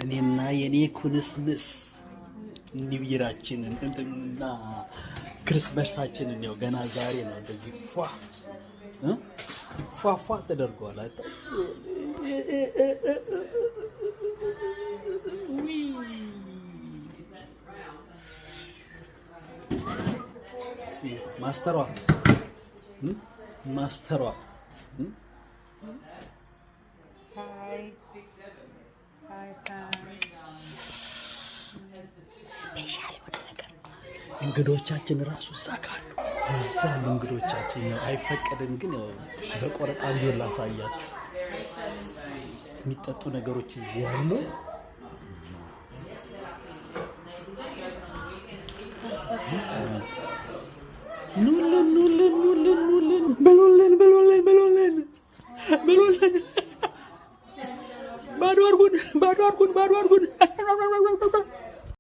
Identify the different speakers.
Speaker 1: እኔና የኔ ኩንስንስ ኒውይራችንን እንትና ክርስመስታችንን ያው ገና ዛሬ ነው እንደዚህ ፏፏ ተደርጓል። ማስተሯ ስፔሻል ወደ ነገር እንግዶቻችን ራሱ ሳካሉ እዛ እንግዶቻችን ያው አይፈቀድም፣ ግን ያው በቆረጣ ቢሆን ላሳያችሁ የሚጠጡ ነገሮች እዚህ ያሉ ኑልን በሎለን ባዶ አድርጉን